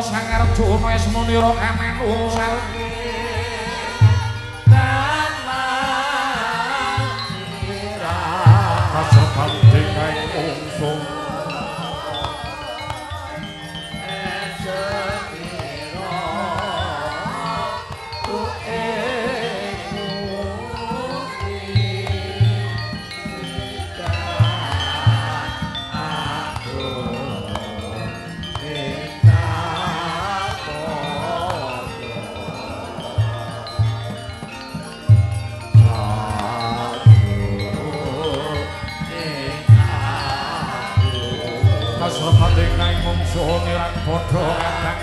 Sang Arjuna Esmunira Kamenusal Kasebabing kae ungsung kasrepating kae mungsuh nirang padha kadang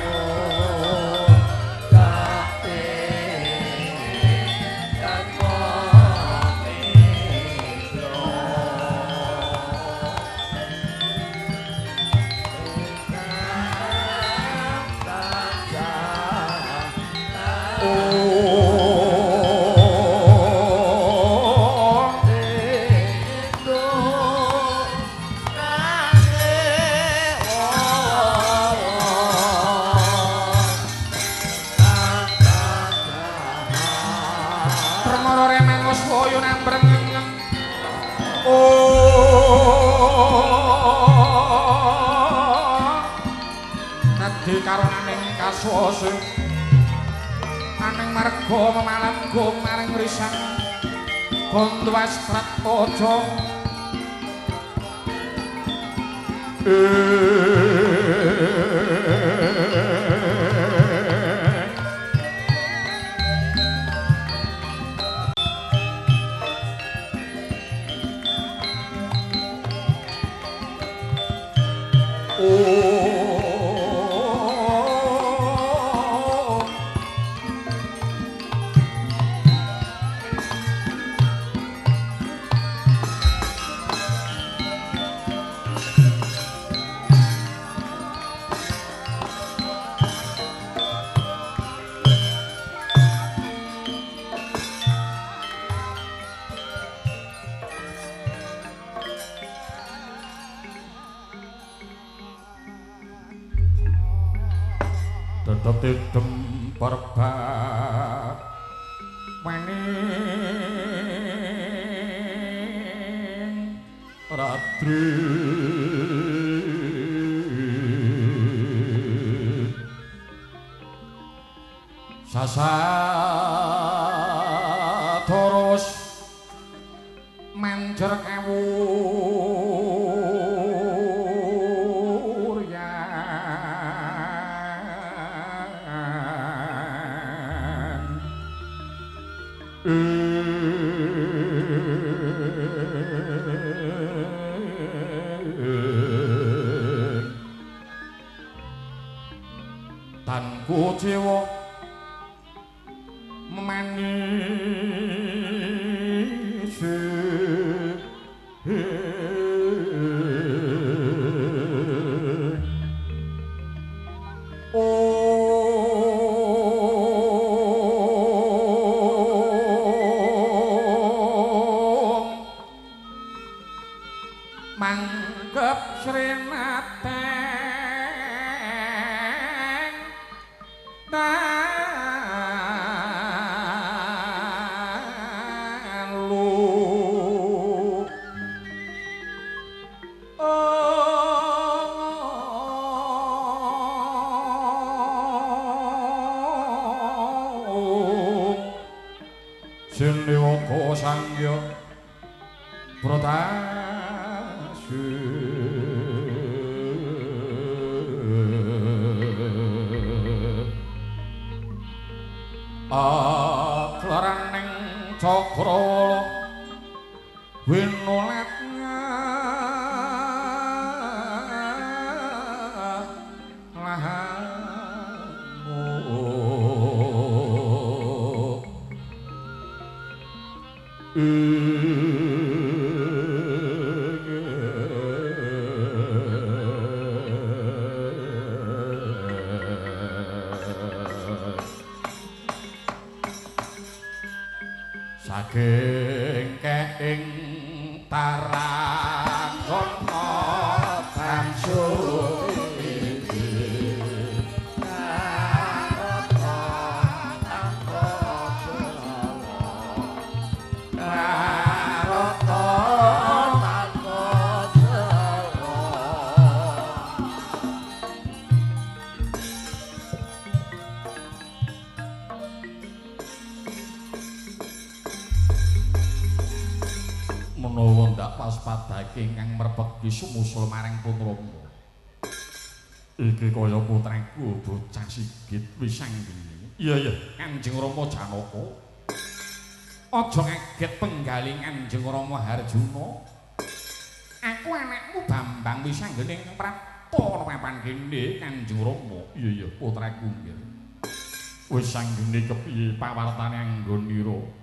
karonaning kaswasa aning marga memalanggung maring risang Gondwastrataja tetep dempar bak maning ratri sasatoros manjer tanku jiwa manis manggep srinateng dalu Sinewaka Sangya Pratasya aklaraning cakra winulat saking keing tarakana bangsu iki menawa ndak pas padake ingkang merpeki sumusul marang pun Rama. Iki kaya putraku bocah sigit wis sanggeni. Iya. Kanjeng Rama Janaka. Aja ngaget penggaling Kanjeng Rama Harjuna. Aku anakmu Bambang wis sanggeni ing prapta papan kene Kanjeng Rama. Iya, putraku nggih. Wis sanggeni kepiye pawartane anggonira?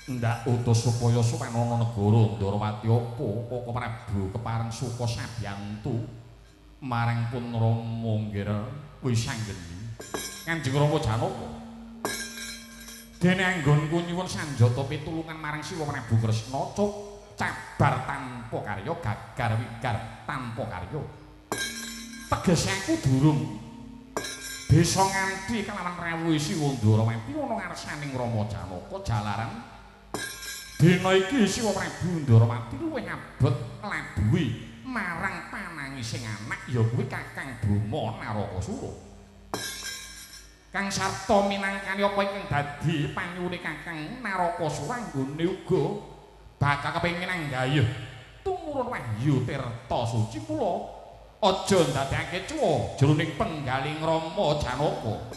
Ndak utus supaya suwanana negara Ndarawati apa Koko Prabu kepareng suka sabyantu marang pun Rama nggih wis sanggeni. Kanjeng Rama Janaka. Dene anggonku nyuwun sanjata pitulungan marang Siwa Prabu Kresna cuk cabar tanpa karya gagar wigar tanpa karya. Tegese aku durung bisa nganti kelawan rawuh Siwa Ndarawati ana ngarsaning Rama Janaka jalaran dina iki Siwa Prabu Ndarawati luwih abot labuhe marang panangising anak ya kuwi Kakang Brama Narakasura. Kang sarta minangkani apa ingkang dadi panyuwune Kakang Narakasura anggone uga bakal kepengin anggayuh tumurun wahyu tirta suci kula aja ndadekake cuwa jroning penggaling Rama Janaka.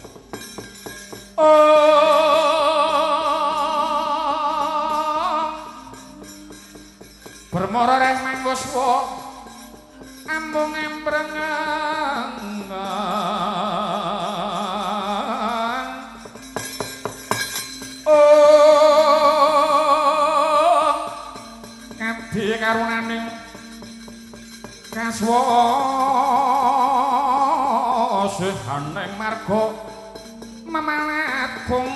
Bermara reh mangkuswa ambung embrengang kabeh karunaning kaswasehane marga mamalagung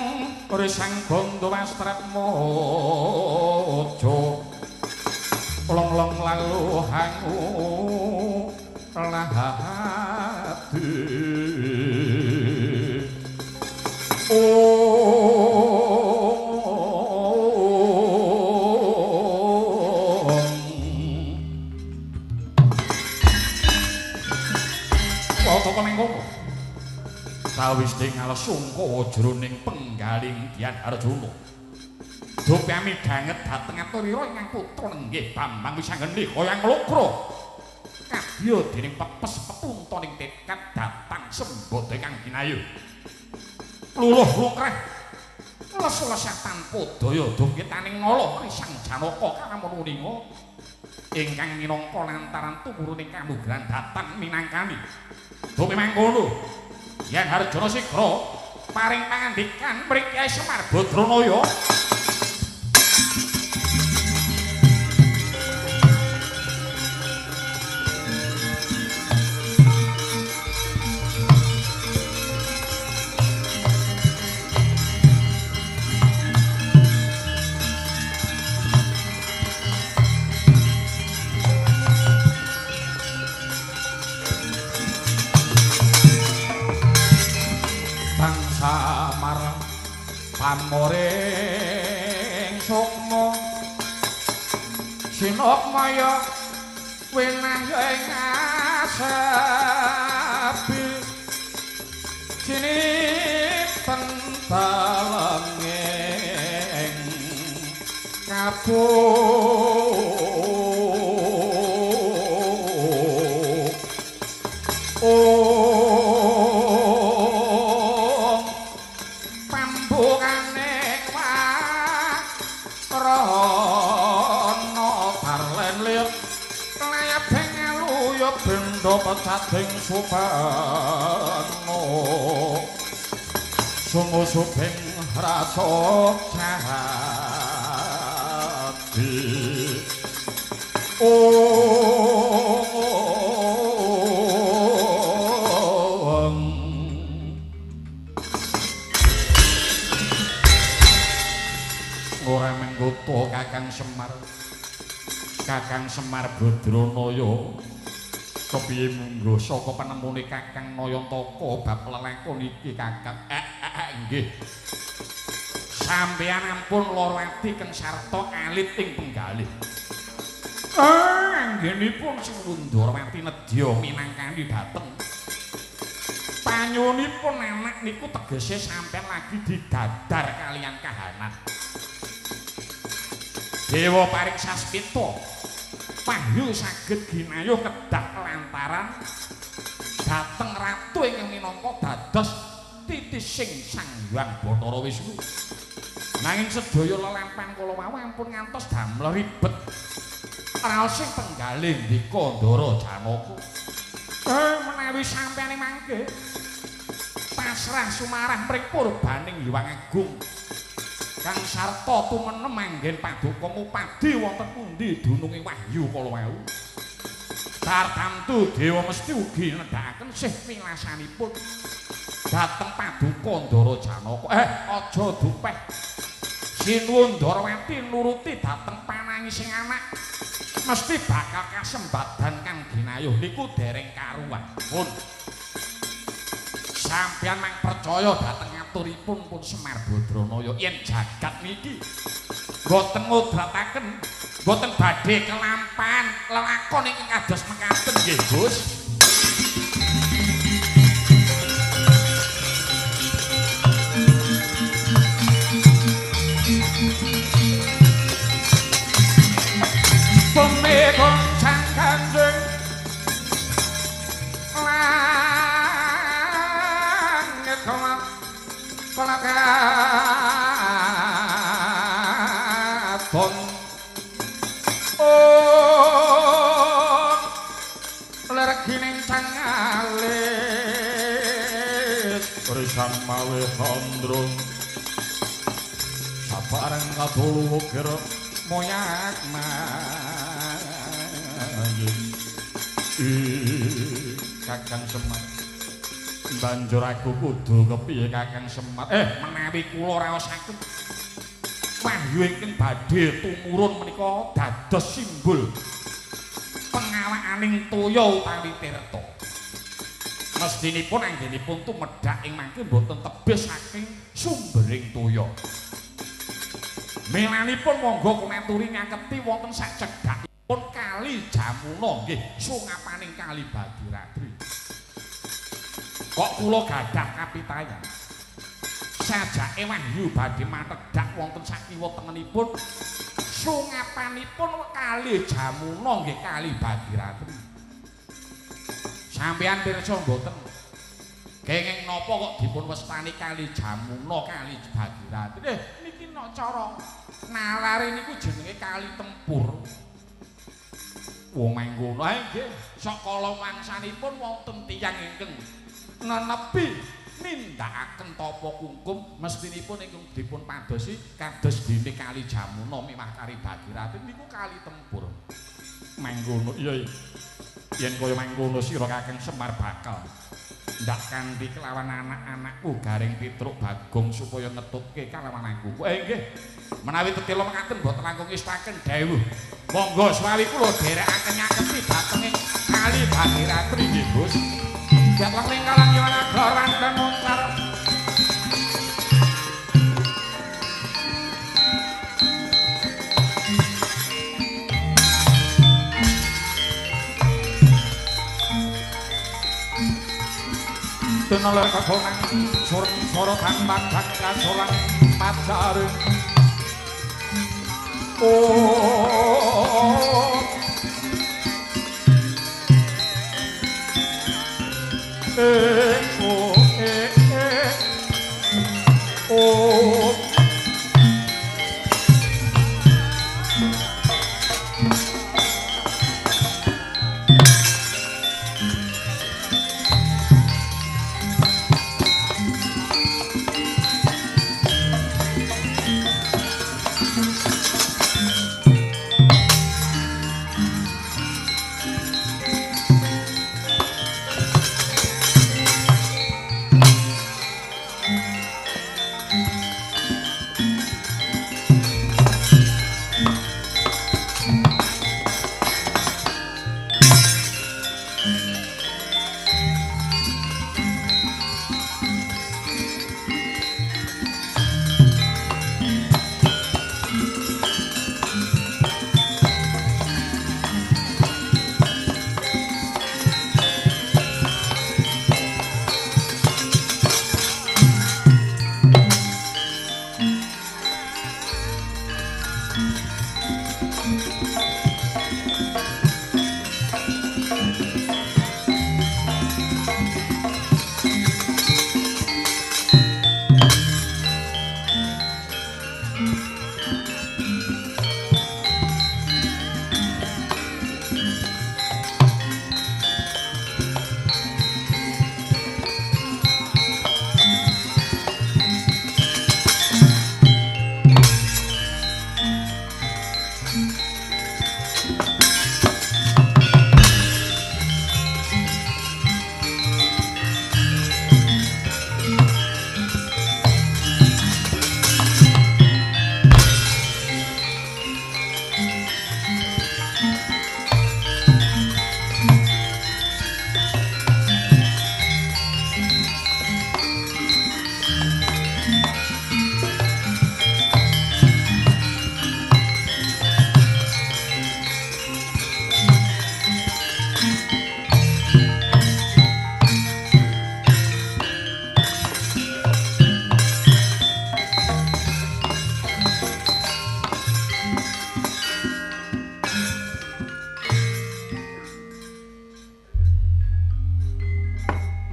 risang bondo wastratmaja long lalu hangu lahati Wataka mengko sawis tingal sungkawa jroning penggaling Dyang Arjuna Dupami danget dhateng aturira ingkang putra nenggih Bambang Wisanggeni kaya nglokro kadya dening pepes pepuntoning tekad datang sembada kang ginayu luluh lukreh les-lesan tanpa daya dongketaning nala Risang Janaka kalamun uninga ingkang minangka lantaran tumurune kanugrahan datang minangkani dupi mangkono Hyang Harjana Sigra paring pangandikan mring Kyai Semar Badranaya. Pamoring sukma sinokmaya winahing asabi siniten dalenging benda pecating supano sumusuping rasa jati ora mengkuto Kakang Semar Badranaya kepiye munggo saka panemune Kakang Nayantaka bab lelakon iki Kakang nggih sampeyan ampun lara ati keng sarta alit ing penggalih anggenipun sing Ndarawati nedya minangkani dhateng panyunipun anak niku tegese sampeyan lagi didadar kalian kahanan Dewa paring saspita Wahyu saged ginayuh kedah lantaran dhateng ratu ingkang minangka dados titising Sang Hyang Bathara Wisnu. Nanging sedaya lelampahan kula wau ampun ngantos damel ribet. Raosing penggalih ndika Ndara Janaka. Menawi sampeyan mangke pasrah sumarah mring purbaning Hyang Agung kang sarta tumenem manggen paduka mupadi wonten pundi dununge wahyu kala wau. Tartamtu dewa mesti ugi nedhakaken sih milasanipun dhateng paduka Ndara Janaka. Aja dupeh. Sinuwun Ndarawati nuruti dhateng panangising anak. Mesti bakal kasembadan kang ginayuh niku dereng karuan. Pun sampeyan mang percaya dhateng aturipun pun Semar Badranaya yen jagat niki boten ngudrataken boten badhe kelampahan lelakon ingkang kados mekaten nggih Gus. Pemekon sang kanjeng langit kolakaton lergining sang alis bersamawe kondrong sabareng kadulu kira moyak Kakang Semar banjur aku kudu kepiye Kakang Semar menawi kula raosaken wahyu ingkang badhe tumurun menika dados simbol pengawakaning toya utawi tirta mestinipun anggenipun tumedhak ing mangke boten tebih saking sumbering toya melanipun monggo kunaturi ngaketi wonten sacedhak pun Kali Jamuna nggih sungapaning Kali Badiratri. Kok kula gadah kapitayan sajake wahyu badhe matedhak wonten sakiwa tengenipun sungapanipun Kali Jamuna nggih Kali Badiratri. Sampeyan pirsa mboten kenging napa kok dipun wastani Kali Jamuna Kali Badiratri. Niki nek cara nalare niku jenenge Kali Tempur. Wong mangkono nggih sakala mangsanipun wonten tiyang ingkang nenepi nindakaken tapa kungkum mestinipun ingkang dipun padosi kados dene Kali Jamuna miwah Kali Badiratri niku Kali Tempur. Mangkono iya yen kaya mangkono sira Kakang Semar bakal ndak kanthi kelawan anak-anakku Garing Pitruk Bagong supaya ngetutke kalawan aku. Nggih menawi tetela mekaten boten langkung istaken dawuh. Monggo swawi kula derekaken nyaketi dhateng Kali Badiratri nggih Gus. Dateng ning kalang Yonagara ranten moncar. Tenaler kagonan soro tambang kasolang macareng.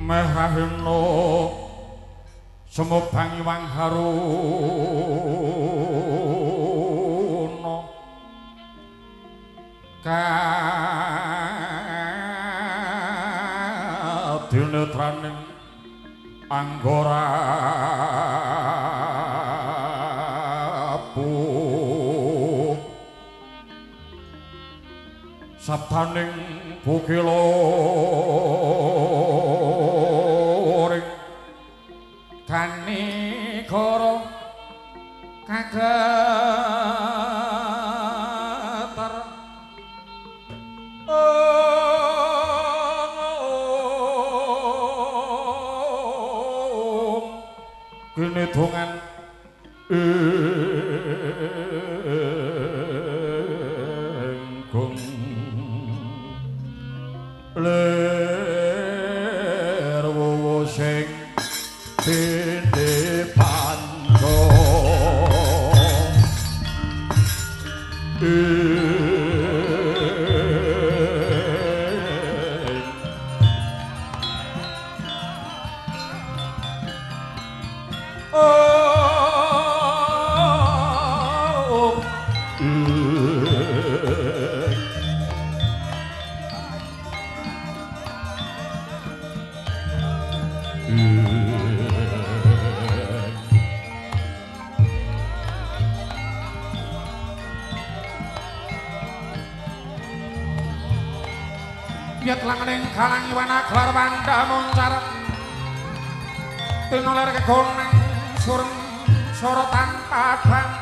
Mehahimno semubang iwang haruno kadinetraning anggora pu sabdaning bukilo Kanikara kagetar kene dongan engkung lerwo sing Dene Panco Yat langening kalangi wana kelar wanda moncar tinoler kegoneng sureng sorotan padang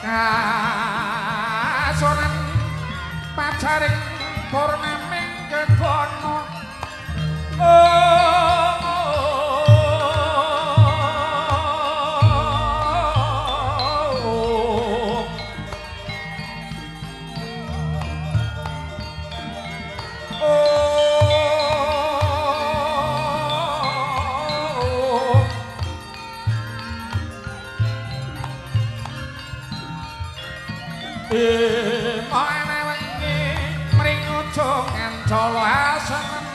kasoran pacaring purnaming kegono Mana wengi mring ujungan colo asengen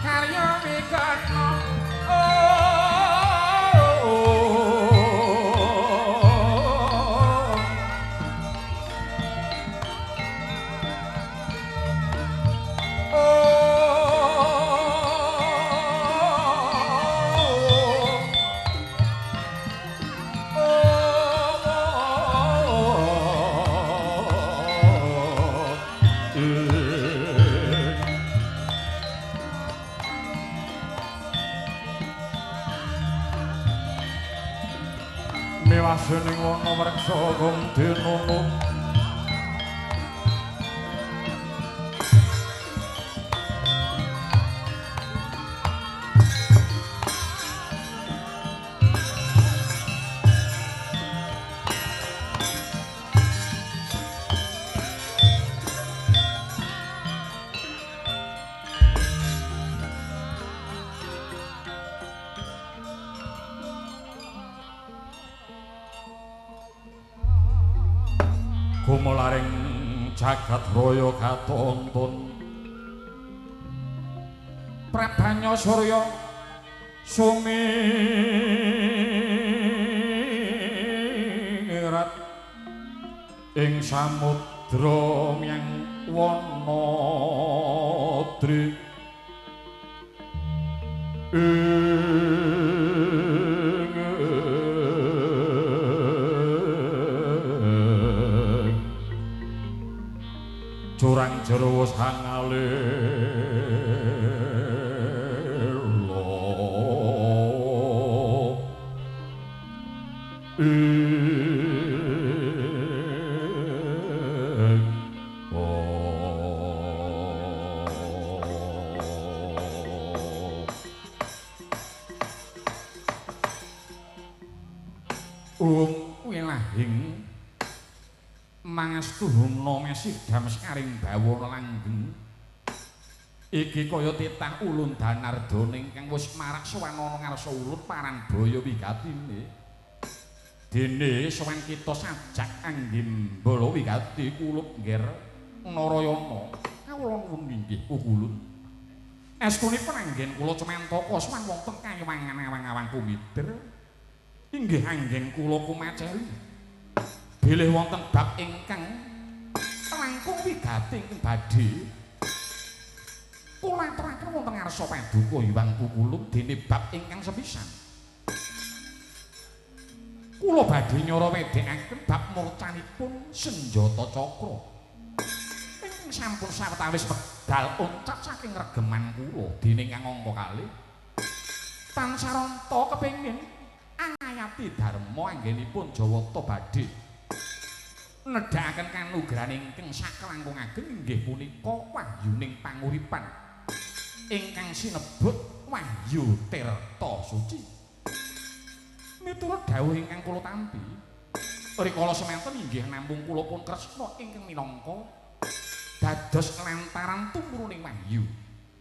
karya mikana Mewasening wana mreksa gong dinunung gumelaring jagat raya katonton Prabanya Surya sumirat ing samudra yang wanadri curang jero wilahing mangastu huna mesih dames karing bawana langgeng iki kaya titah ulun danardana ingkang wis marak sawanana ngarsa ulun paran baya wigatine dene sawan kita sajak anggim bala wigati kulup ngger Narayana kawula nuwun inggih ulun estunipun anggen kula cemantaka sawan wonten kayawangan awang-awang kumitir inggih anggen kula kumaceli bilih wonten bab ingkang langkung wigati ingkang badhe kula aturaken wonten ngarsa paduka Hyang Kukulum dene bab ingkang sepisan kula badhe nyara wedhekaken bab murcanipun senjata cakra ingkang sampun sawetawis wekdal oncat saking regeman kula dene ingkang angka kalih tansaranta kepengin angayati dharma anggenipun Jawata badhe nedhakaken kanugrahan ingkang sakelangkung ageng inggih punika wahyuning panguripan ingkang sinebut Wahyu Tirta Suci miturut dawuh ingkang kula tampi rikala semanten inggih namung kula pun kresna ingkang minangka dados lantaran tumruning wahyu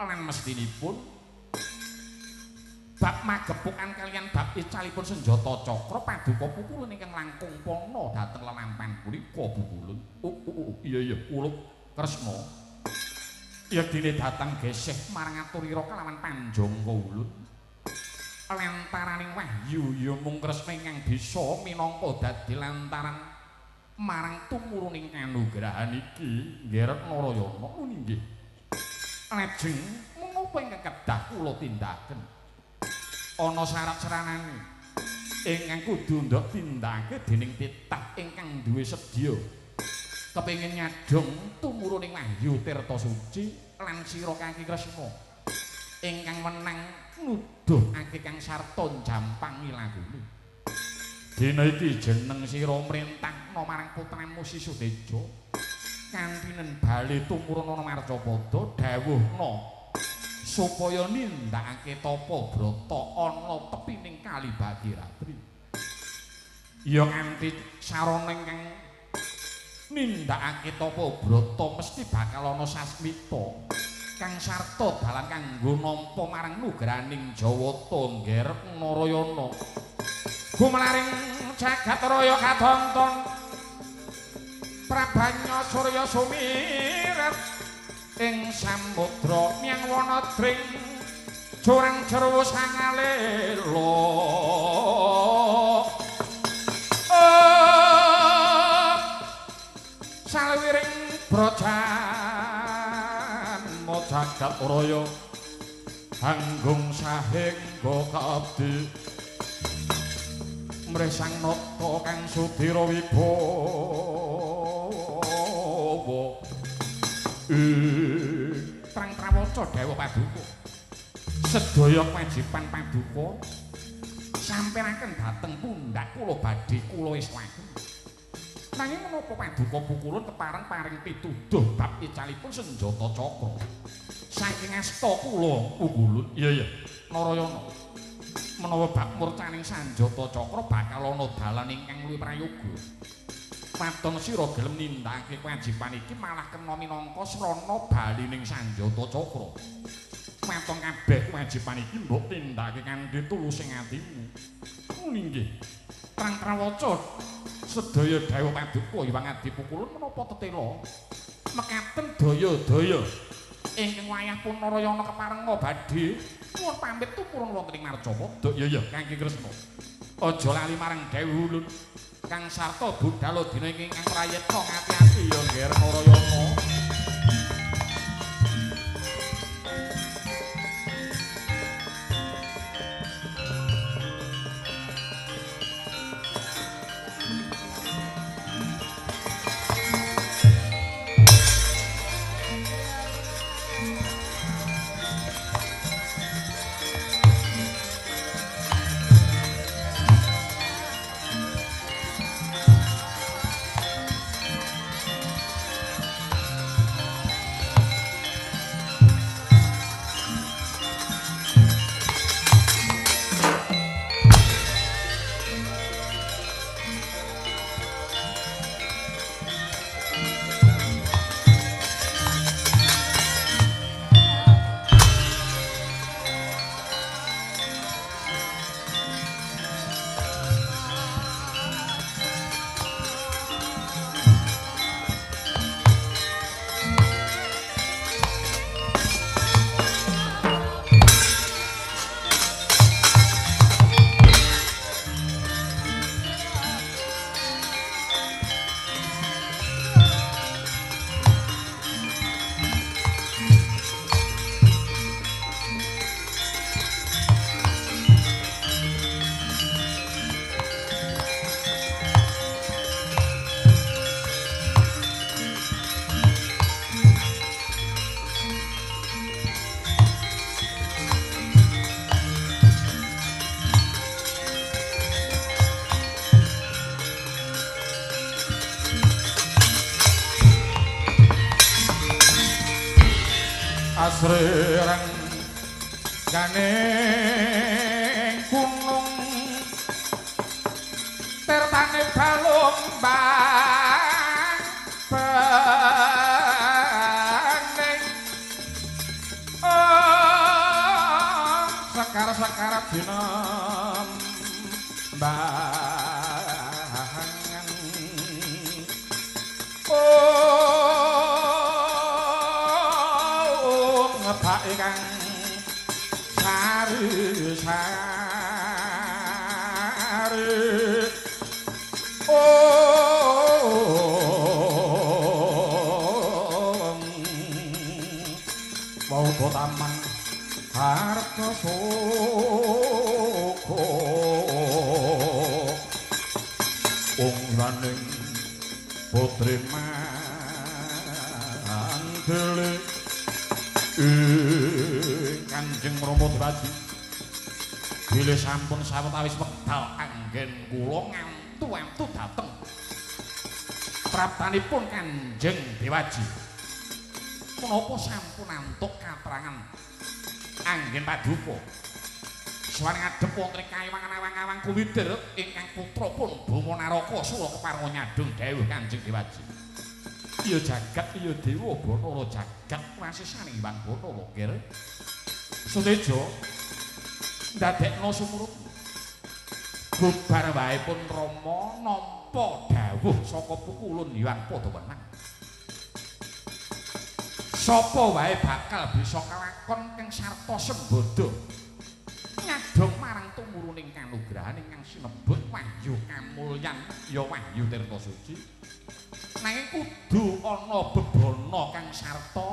lan mestinipun bab magepukan kalian bab icalipun senjata cakra paduka pukulun ingkang langkung pana dhateng lelampahan punika pukulun iya kula kresna ya dene datang geseh marang aturira kelawan panjangga ulun lantaraning wahyu ya mung kresna ingkang bisa minangka dadi lantaran marang tumuruning kanugrahan iki nggeret Narayana nggih lajeng menapa ingkang kedah kula tindakaken ana syarat-syaratane ingkang kudu ndok tindakake dening titah ingkang duwe sedya kepengin nyadong tumuruning Wahyu Tirta Suci lan sira Kaki Kresna ingkang menang nuduhake kang sarta jampangi lagune dina iki jeneng sira mrintahna marang putramu Sisudeja kanthi bali tumurun ana Marcapada dawuhna supaya nindakake tapa brata ana tepining Kali Bhagiratri ya kanthi sarana ingkang nindakake tapa brata mesti bakal ana sasmita kang sarta dalan kanggo nampa marang nugraning Jawata nggerep Narayana gumelaring jagat raya katonton Prabanya Surya sumirat ing samudra nyang wanadring jurang jero sangalela salwiring brojan jagat raya hanggung sahengga kabdi mresang nata kang sudira wibawa Trang Trawaca Dewa Paduka sedaya kewajiban Paduka sampiraken dhateng pundhak kula badhe kula islaken nanging menapa Paduka pukulun kepareng paring pituduh bab icalipun senjata cakra saking asta kula pukulun iya Narayana menawa bab murcaning sanjata cakra bakal ana dalan ingkang luwih prayoga Paton sira gelem nindakake kewajiban iki malah kena minangka srana balining sanjata cakra. Paton kabeh kewajiban iki mbok tindakake kanthi tulusing atimu. Nggih. Trang Trawaca sedaya dawa paduka Hyang Adipukulun menapa tetela mekaten daya-daya ingkang wayah pun Narayana keparenga badhe nuwun pamit tumurun wonten ing Marcapada. Ya Kangge Kresna. Aja lali marang Dewi Ulun Kang sarta budhal dina ingkang prayitna ngati-ati ya Ngger Narayana. Asreng ganing gunung tertane balung bang bening sekar-sekar dinem bangan ngebak kang sari-sari mau do taman Hartosoko ungganing putri mandele Kanjeng Rama Dewadi bilih sampun sawetawis wekdal anggen kula ngantu-antu dateng praptanipun Kanjeng Dewaji menapa sampun antuk katerangan anggen paduka sawaneng adhep wonten kaewangan awang-awang kuwidir ingkang putra pun Bama Naraka sura keparenga nyadhung dawuh Kanjeng Dewaji. Ya jagat ya dewa Bathara jagat wasisane Hyang Bathara Nger. Suteja ndadekno sumurut bubar wae pun Rama nampa dawuh saka pukulun Hyang Padawenang. Sapa wae bakal bisa kelakon kang sarta sembada nyadhong marang tumuruning kanugrahan ingkang sinebut wahyu kamulyan ya wahyu tirta suci. Nanging kudu ana bebana kang sarta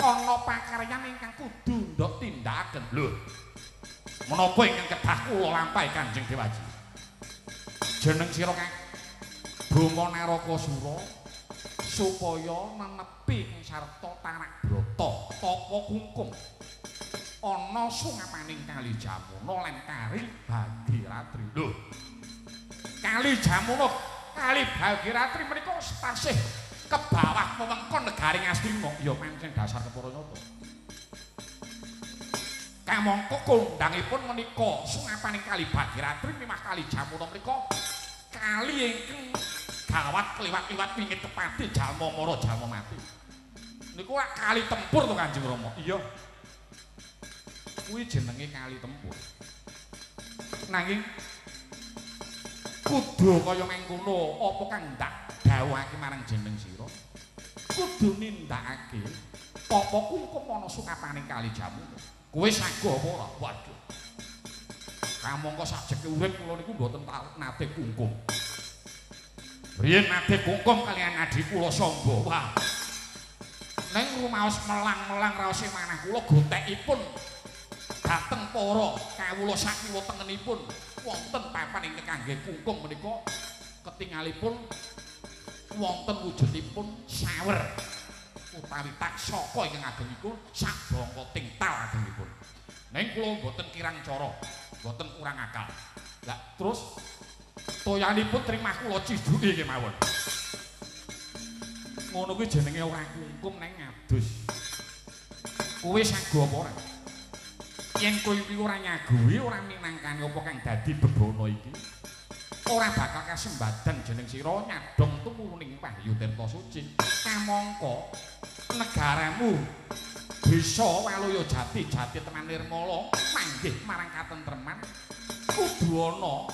ana pakaryan ingkang kudu ndok tindakaken. Lho. Menapa ingkang kedah kula lampahi Kanjeng Dewaji? Jeneng sira Kang Bama Narakasura supaya nenepi kang sarta tarak brata tapa kungkum ana sungapaning Kali Jamuna lan Kali Bhagiratri. Lho. Kali Jamuna Kali Bhagiratri menika tasih ke bawah wewengkon negaring Astina ya pancen dasar Keparanyata. Kamangka kondhangipun menika sungapaning Kali Bhagiratri mimah Kali Jamuna menika kali ingkang gawat kliwat-kliwat pingit kepati jalma mara jalma mati. Niku lak kali tempur to Kanjeng Rama. Iya. Kuwi jenenge kali tempur. Nanging kudu kaya mengkono apa kang ndak dawuhake marang jeneng sira kudu nindakake apa kungkum ana sukapaning kali jamu kowe sago apa ora waduh kamangka sajeke urip kula niku mboten nate kungkum riyen nate kungkum kalian adik kula Samba wah neng rumaos melang-melang raos manah kula gotekipun dateng para kawula sakiwa tengenipun wonten papan ingkang kangge kungkum menika ketingalipun wonten wujudipun sawer utawi taksaka ingkang agengipun sak bangka tingtal agengipun neng kula mboten kirang cara mboten kurang akal lah terus toyanipun trimah kula ciduke kemawon ngono kuwi jenenge ora kungkum neng ngadus kowe sago apa ora yen kowe iki ora nyaguhi ora minangkani apa kang dadi bebono iki ora bakal kasembadan jeneng sira nyadong tumurning Wahyu Tirta Suci kamangka negaramu bisa walaya jati tenan nirmala manggih marang katentreman kudu ana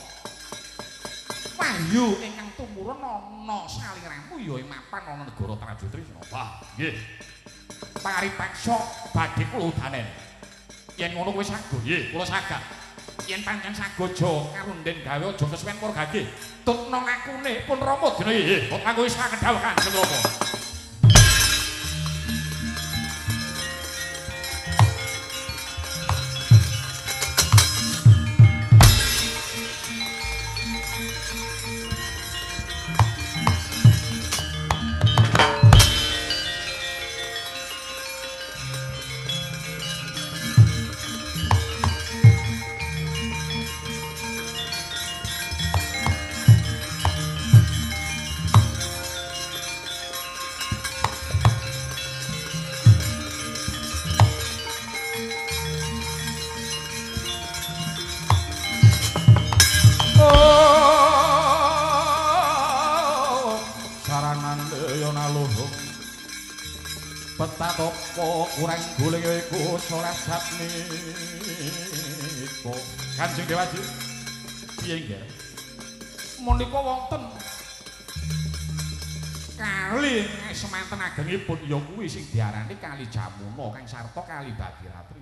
wahyu ingkang tumurun ana saliramu ya mapan ana negara Trajutrisna wah nggih paripaksa badhe kula udanen yen ngono kowe sago nggih kula sagak yen pancen sagoja karunden gawe aja kesuwen purgage tutna ngakune pun Rama dina nggih kok kanggo wis kedhawuh Kanjeng Rama Petatopo kurang guling iku salah sapniko Kanjeng Dewaji piye nggih menika wonten kali semanten agengipun ya kuwi sing diarani Kali Jamuna kang sarta Kali Bagiratri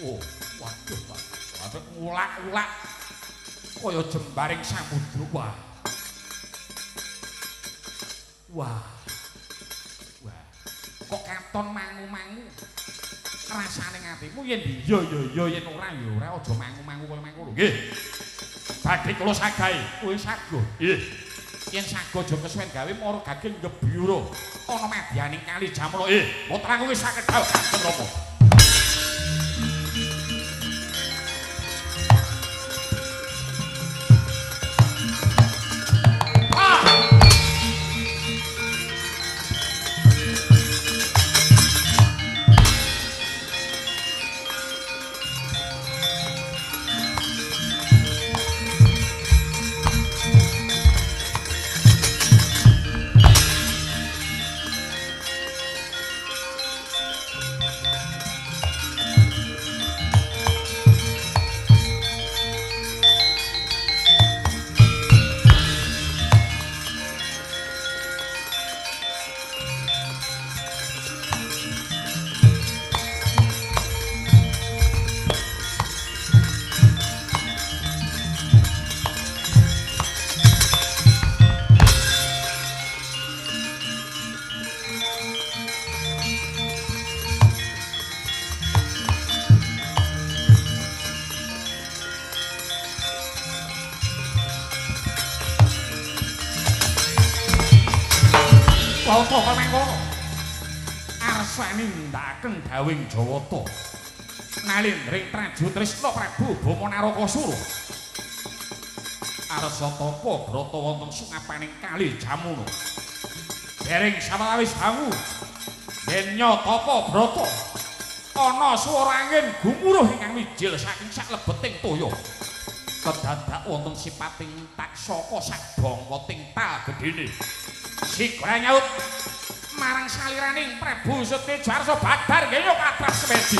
oh waduh waduh ngulak-ulak kaya jembaring samudra wah kok katon mangu-mangu rasane ngatimu yen iya yen ora ya ora aja mangu-mangu kaya mangkono nggih badhe kula sagahe kowe sago nggih yen sago aja kesuwen gawe mara gaging ngebyura ana madyaning Kali Jamuna nggih putra kowe saged dawuh Kanjeng Rama Apa kok mengkono? Arsane ndakaken dawing Jawata. Nalindring Trajutrisna Prabu Bama Narakasura. Arsa tapa brata wonten sungapaning Kali Jamuna. Dereng sawetawis dangu. Yen nyata brata ana swara angin gumuruh ingkang mijil saking saklebeting toya. Kedadak wonten sipating taksaka sak bangka tingtal gedhene. Sigra nyaut marang saliraning Prabu Setyajarsa Badar nggih kathah semedi.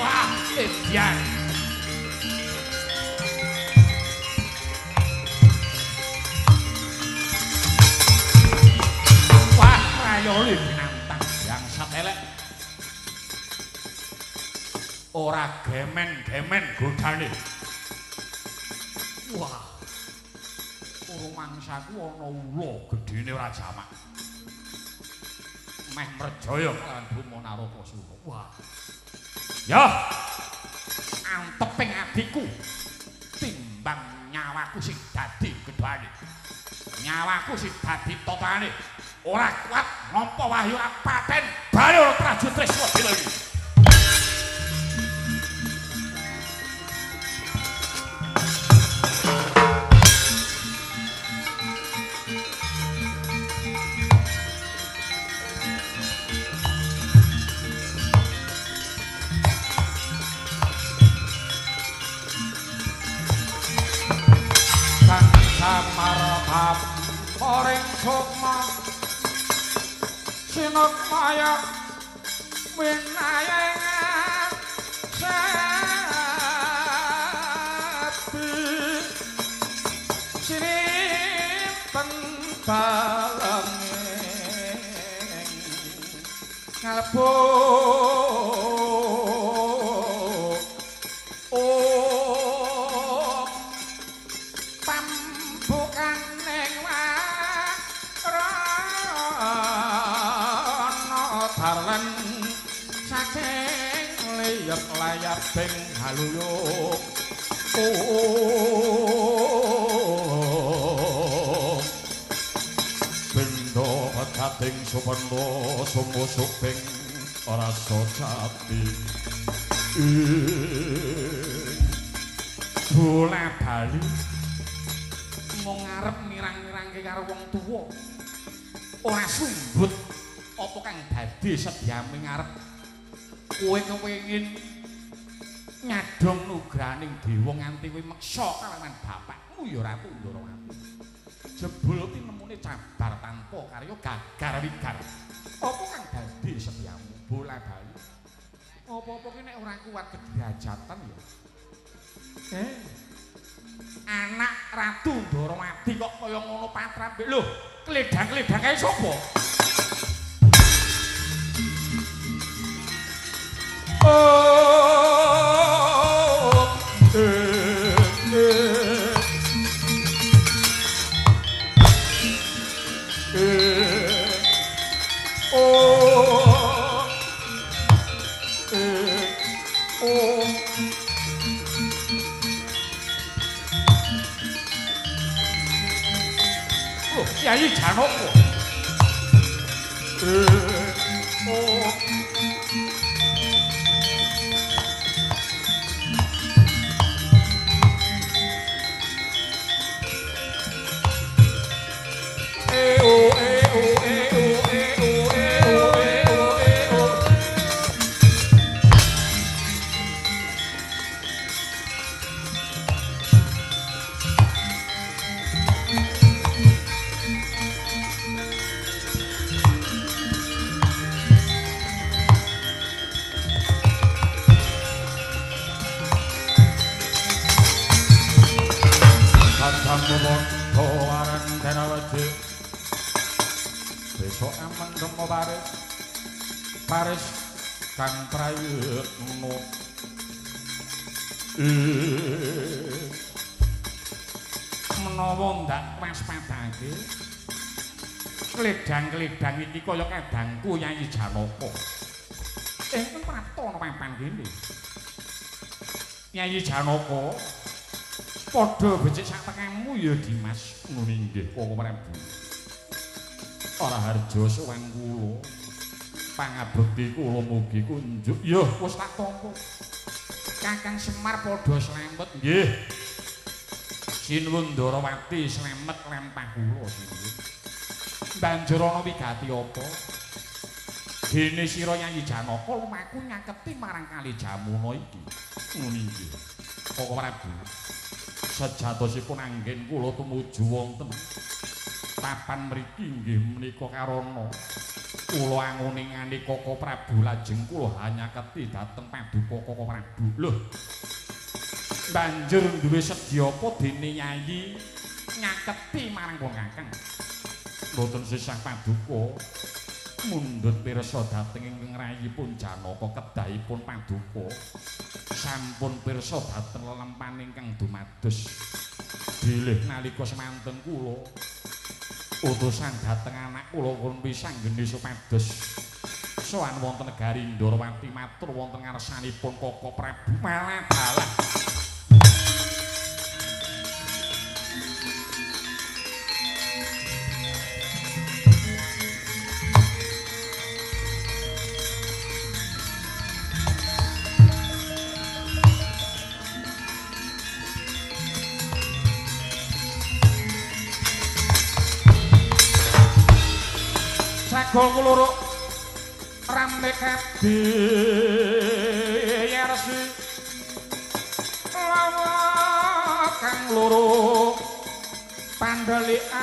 Wah, edian. Wah, rayoli binantang yang satelek. Ora gemen-gemen godane. Wah. Urung mangsaku ana ula gedene ora jamak. Meh merjaya kelawan Buma Narakasura. Wah. Ya. Anteping adiku timbang nyawaku sing dadi gedhane. Nyawaku sing dadi totane. Ora kuat nampa wahyu paten bali ora prajurit Tresna Bela iki. Samarabab Oring Sukma Sinuk Maya Winayang Sabi Sinimpen balenging Ngalbu layar beng haluyuk bendo kating supendo sumusuk beng rasa jati bola bali mau ngarep nirang-nirangke karo wong tuwa ora sumbut apa kang dadi sediame ngarep kowe kepengin nyadong nugraning dewa nganti kowe meksa kalawan bapakmu ya Ratu Ndarawati. Jebul ki nemune cabar tanpa karya gagar wigar. Apa kang dadi setiamu bola bali? Apa-apa ki nek ora kuat kedrajatan ya. Anak Ratu Ndarawati kok kaya ngono patrape. Lho, kledang-kledang kae sapa? Kyai Janaka. Besok aman remo Paris kang prayitna menawa ndak waspadake kledang-kledang iki kaya kadangku Yayi Janaka. Enten prapta ana papan kene. Yayi Janaka padha becik sak tengahmu ya Dimas. Ngono nggih Koko Prabu. Ora harja suweng kula. Pangabekti kula mugi kunjuk. Ya wis tak tampa. Kakang Semar padha slamet nggih. Sinuwun Ndarawati slamet lempah kula sinuwun. Banjur ana wigati apa? Dene sira Yayi Janaka lumaku nyaketi marang Kali Jamuna iki. Ngono nggih. Koko Prabu. Sejatosipun anggen kula tumuju wonten papan mriki nggih menika karana Kula anguningani Koko Prabu lajeng kula hanyaketi dhateng Paduka Koko Prabu. Lho. Banjur duwe sedya apa dene Yayi nyaketi marang wong Kakang. Mboten sisah Paduka mundhut pirsa dhateng ing rayipun Janaka kedahipun Paduka. Sampun pirsa dhateng lelampahan ingkang dumados bilih nalika semanten kula utusan dhateng anak kula pun pisang geni supados sowan wonten negari Ndarawati matur wonten ngarsanipun Koko Prabu malah dalah Sagol kuluruk rame kadiyarsi lawa kang loro pandelian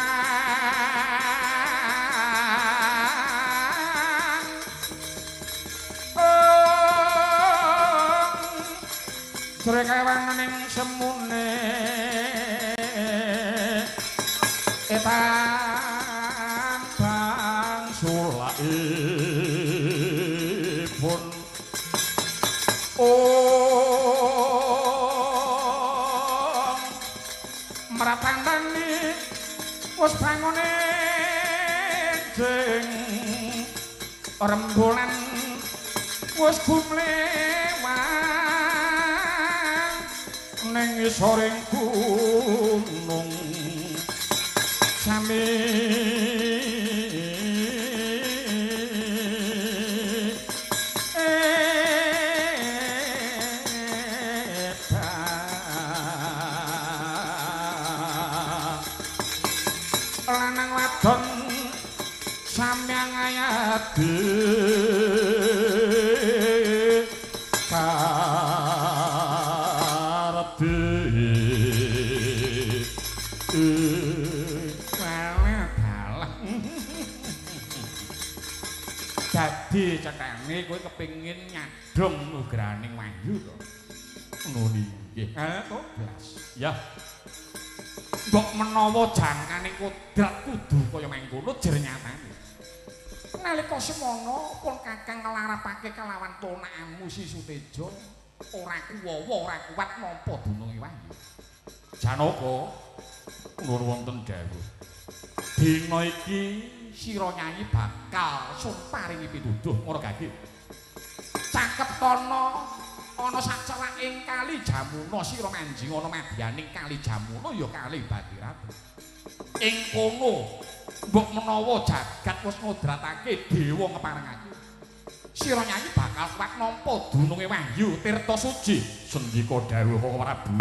jrekewang ning semune ipun mratandani wis bangone jeng rembulan wis gumlewang ning isoring gunung sami lanang wadon samyang ayati karepe dadi cethane kowe kepengin nyadhong nugraning Wahyu to ngono nggih to blas ya mbok menawa jangkane kodrat kudu kaya mangkono jer nyatane. Nalika semono pun Kakang nglarapake kelawan ponakamu Si Suteja ora kuwawa ora kuat nampa dununge Wahyu. Janaka nuwun wonten dawuh. Dina iki sira Nyai bakal sun paringi pituduh ngono gage. Caketana ana sacewaking Kali Jamuna sira manjing ana madyaning Kali Jamuna ya Kali Badirat. Ing kono mbok menawa jagat wis ngudratake dewa ngeparengake. Sira Nyai bakal kuat nampa dununge Wahyu tirta suci sendika dawuh Koko Prabu.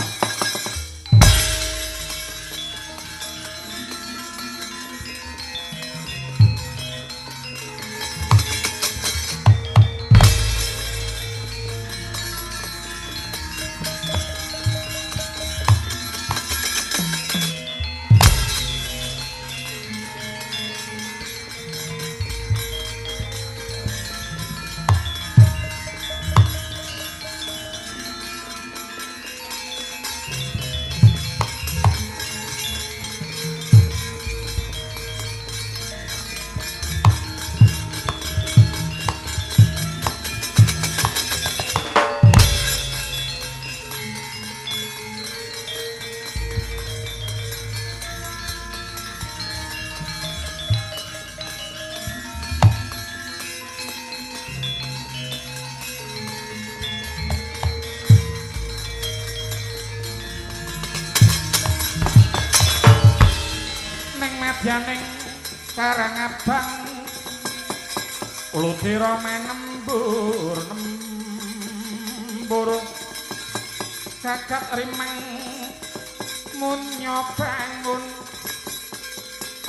Madyaning Karangabang Lutira menembur gagat rimeng munya bangun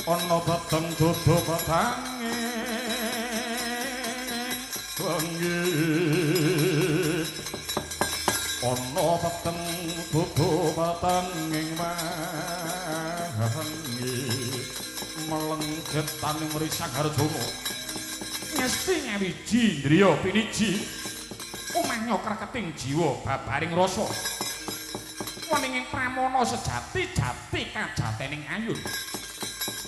ana bateng dodo batange wengi ana bateng dodo batanging wengi melengket taning Risang Harjana Ngesti ngawiji indriya piniji umahnya kreketing jiwa babaring rasa waninging pramana sejati jati kajatening ayun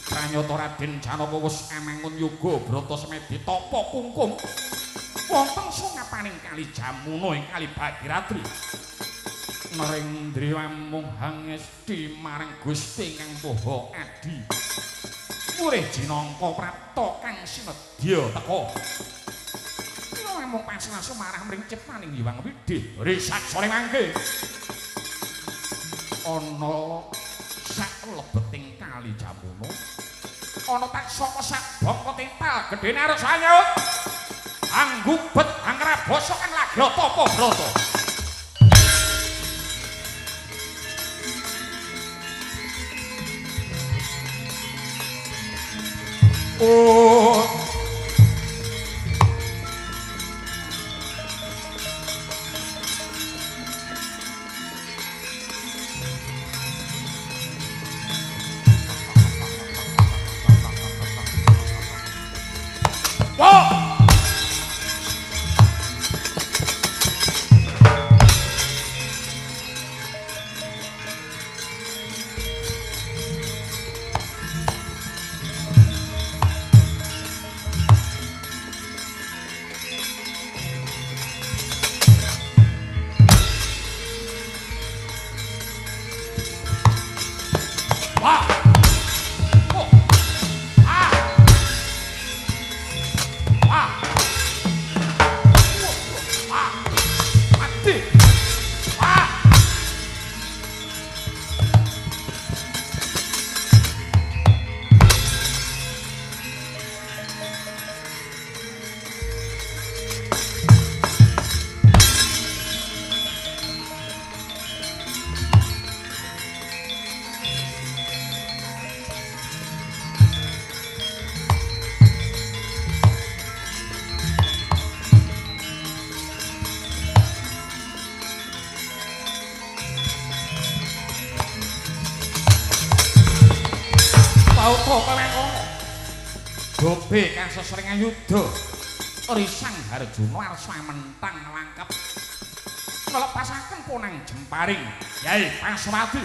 pranyata Raden Janaka wis amangun yoga brata semedi tapa kungkum wonten sungapaning kali Jamuna ing kali Bhagiratri Narendra mung hangesti marang Gusti Kang Maha Adi murih jinangka prapta kang sinedya teka kula mung pasrah marang mring ciptaning Hyang Widih risak sore mangke ana sak lebeting kali Jamuna ana tak saka sak bangka tempal gedene arep sanyut anggubet angrabasa kan lagi apa brata oh Gobe kang sesring yudha risang Harjuna arsa mentang langkep nglepasaken ponang jemparing Yai Paswadi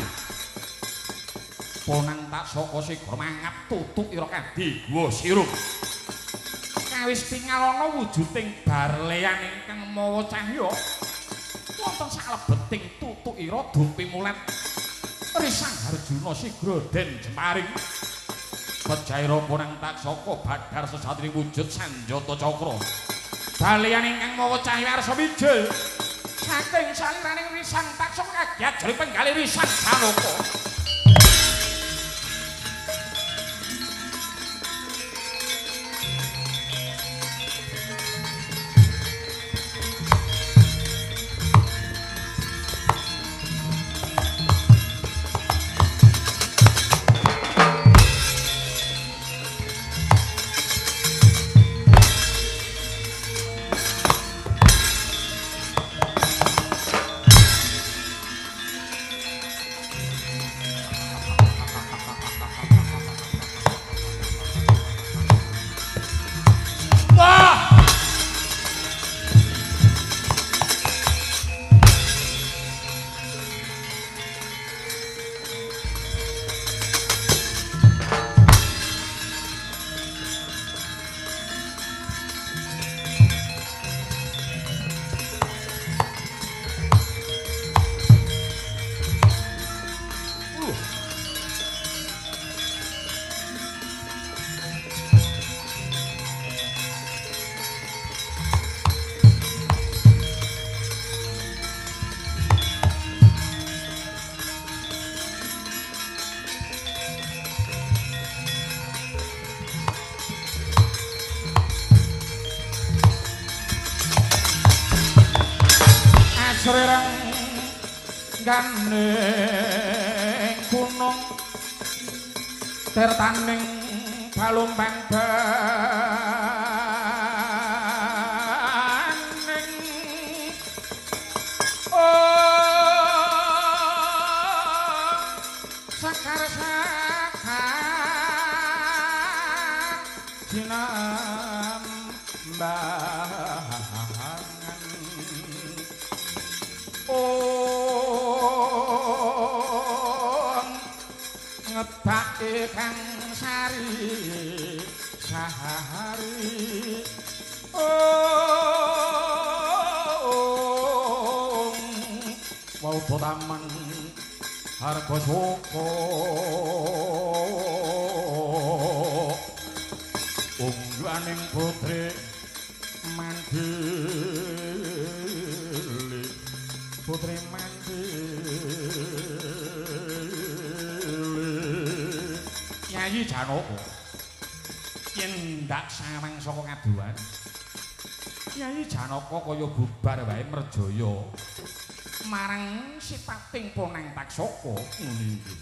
ponang tak saka sigra mangap tutuk ira kadhi guwa sirup kawis tingal ana wujuding barleyan ingkang mawa cahya wonten saklebeting tutuk ira dumpi mulat risang Harjuna sigra den jemparing Pejaira ponang tak saka badhar sesatri wujud Sanjata Cakra. Balian ingkang mawa cahya arsa wijil. Saking saliraning risang tak saka kagiat jero penggali risang Janaka. Srerang ganing gunung tertaning palumbang baning sakar-sakar jinam mbangan ngetake kang sari sahari wau taman harga soko ungganing putri mandili putri mandili Nyai Janaka yen ndak sawang saka kaduan Nyai Janaka kaya bubar wae merjaya marang sipating Ponang Taksaka ngene iki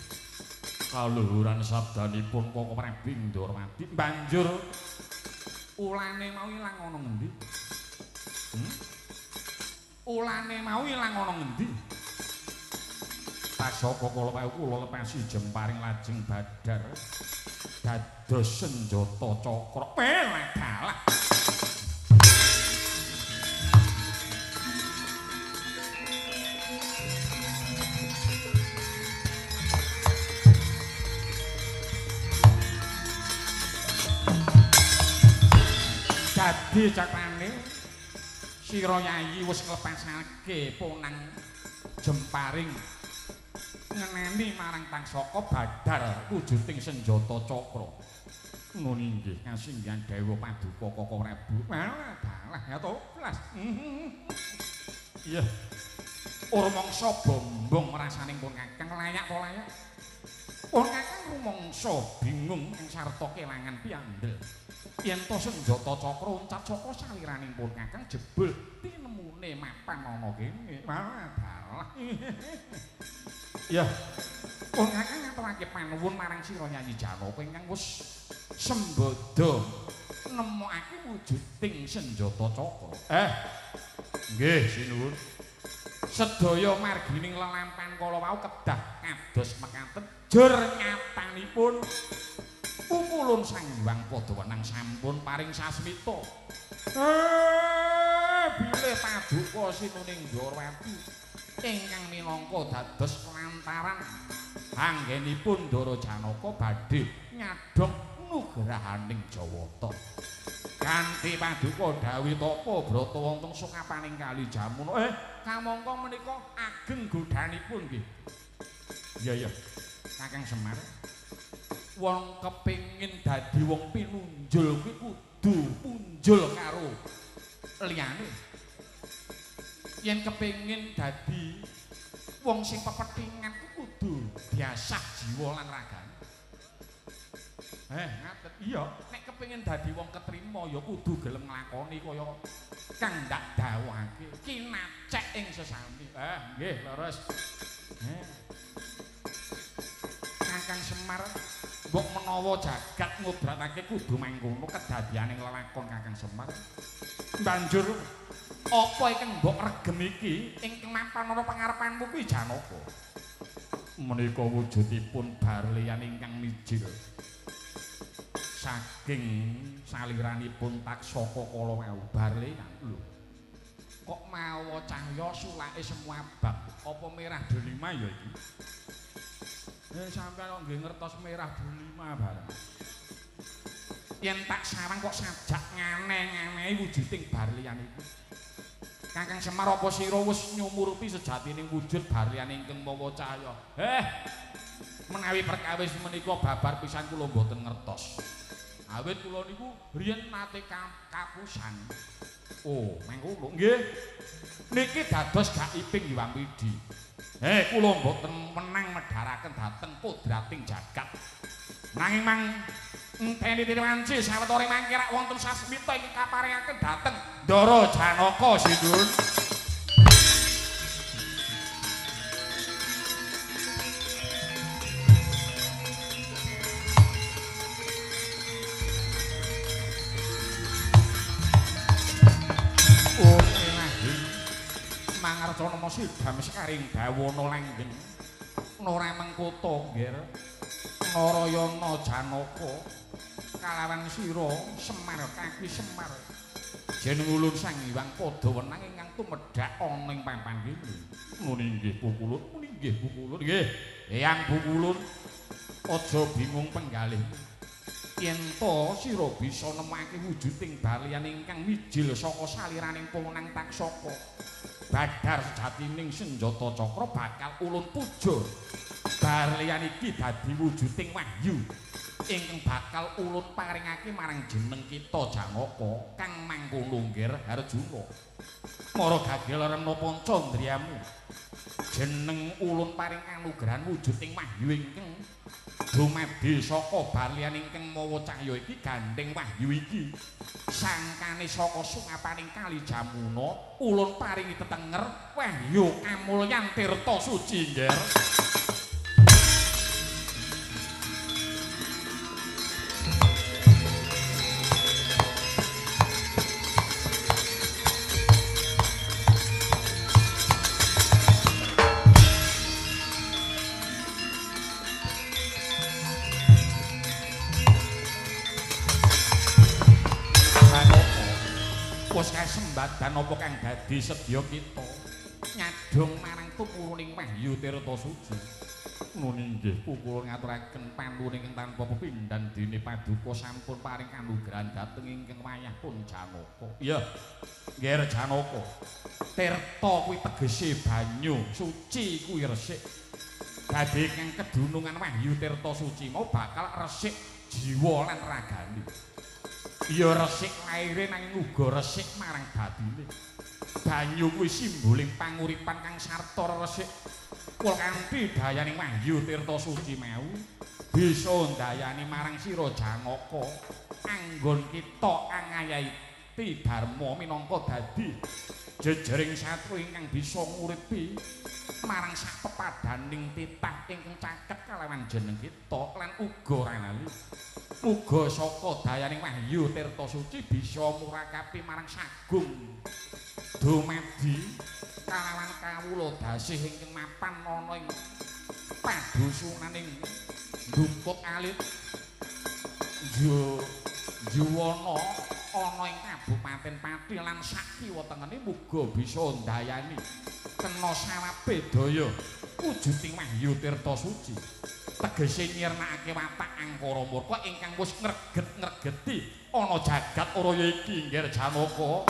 kaluhuran sabdanipun Koko Prabu Ndorowati banjur ulane mau ilang ana ngendi ulane mau ilang ana ngendi Taksaka kula lepasi jemparing lajeng badar dados senjata cakra pelagalah dadi cakrane sira Yayi wis nglepasake Ponang jemparing ngeneni marang Taksaka badar wujuding senjata cakra ngono inggih kasinggihan Dewa Paduka Koko Prabu dalah ya to Blas iya rumangsa bombong rasaning pun Kakang layak to layak pun Kakang rumangsa bingung ing sarta kelangan piandel yen to senjata cakra uncat saka saliraning pun Kakang jebul tinemune mapan ana kene dalah ya pun Kakang ngaturake panuwun marang sira Nyai Janaka ingkang wis sembada nemokake wujuding senjata cakra nggih sinuwun sedaya margining lelampahan kala wau kedah kados mekaten jur nyatanipun pukulun Sang Hyang Padawenang sampun paring sasmita bilih Paduka Sinuning Ndorowati ingkang minangka dados pelantaran anggenipun Ndara Janaka badhe nyadhong nugrahaning Jawata kanthi Paduka dawuh tapa brata wonten sukapaning kali Jamuna kamangka menika ageng godhanipun nggih iya Kakang Semar wong kepingin dadi wong pinunjul kuwi kudu punjul karo liyane yen kepingin dadi wong sing pepethingan kudu diasah jiwa lan ragane ngaten iya nek kepengin dadi wong ketrima ya kudu gelem nglakoni kaya kang ndak dawuhake kinacek ing sesami nggih leres Kakang Semar mbok menawa jagat ngobratake kudu mangkono kedadianing lelakon Kakang Semar banjur apa ingkang mbok regem iki ingkang mapan ana pangarepanmu kuwi Janaka menika wujudipun Barlian ingkang mijil saking saliranipun Taksaka kala wau Barlian lho kok mawa cahya sulake semua bab apa merah delima ya iki sampeyan kok nggih ngertos merah delima bareng yen tak sarang kok sajak nganeh-nganehi wujuding Barlian iki Kakang Semar apa sira wis nyumurupi sejatining wujud Barlian ingkang mawa cahya menawi perkawis menika babar pisan kula mboten ngertos awit kula niku riyen nate kapusan mangkono nggih niki dados gaiping Hyang Widi kula mboten menang medharaken dhateng kodrating jagat nanging mang enteni Wanci sawetara mangke rak wonten sasmita ingkang kaparingaken dhateng Ndara Janaka Sinun Mangarjana Sidam sekaring dawana langgeng Nora Mengkuto nggir Narayana Janaka kalawan sira Semar kaki Semar jeneng ulun Sang Hyang padha wenang ingkang tumedhak ana ing papan kene. Muni nggih Pukulun, muni nggih Pukulun. Nggih, Eyang Pukulun, aja bingung penggalih. Yen to sira bisa nemake wujuding balian ingkang mijil saka saliraning Ponang Taksaka, badar sejatining senjata cakra bakal ulun puja. Balian iki dadi wujuding wahyu ingkang bakal ulun paringake marang jeneng kita Janaka kang mangkono nggir Harjuna. Mara gagel rena pancandriyamu. Jeneng ulun paring kanugrahan wujuding wahyu ingkang dumadi saka balian ingkang mawa cahya iki gandeng wahyu iki sangkane saka sungapaning Kali Jamuna ulun paringi tetenger wahyu kamulyan tirta suci nggir. Sembadan apa kang dadi sedya kita nyadong marang tukuruning wahyu tirta suci. Nuni nggih Pukulun ngaturaken panuwun ingkang tanpa pepindhan dene paduka sampun paring kanugrahan dhateng ingkang wayahipun Janaka. Iya, nggih Janaka. Tirta kuwi tegese banyu, suci kuwi resik. Dadi kang kedunungan wahyu tirta suci mau bakal resik jiwa lan ragane. Ya resik laire nanging uga resik marang batine. Banyu kuwi simboling panguripan kang sarta resik. Kul kanthi dayaning wahyu tirta suci mau bisa ndayani marang sira Janaka anggon kita angayahi dharma minangka dadi jejering satru ingkang bisa nguripi marang sak pepadaning titah ingkang caket kalawan jeneng kita lan uga ranali. Muga saka dayaning wahyu tirta suci bisa murakapi marang sagung dumadi kalawan kawula dasih ingkang mapan ana ing padusunaning Dungkut Alit Juwana ana ing Kabupaten Pati lan sakiwa tengene muga bisa ndayani kena sawabe daya wujuding wahyu tirta suci. Tegese nyirnakake watak angkara murka ingkang wis ngreget-ngregeti ana jagat raya iki nggih Janaka.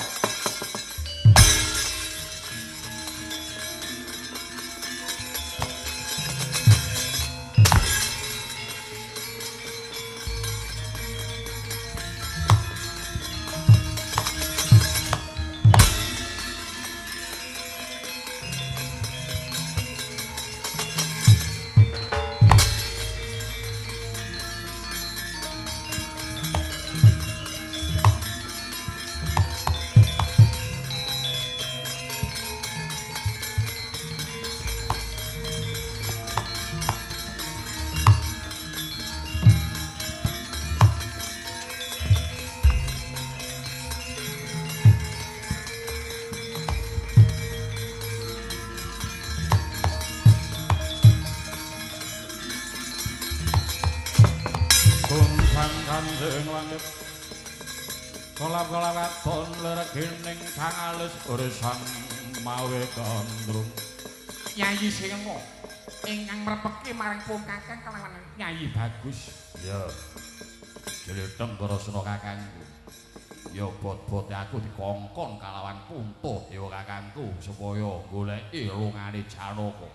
Kanjeng langit kolap-kolap aton leregining kang alus urusan mawe gandrung Nyai Singa ingkang mrepeki marang pung kakang kelawan Nyai Bagus. Ya jletheng Barasena kakangku. Ya bot-bote aku dikongkon kalawan Punta Dewa kakangku supaya goleki lungane Janaka.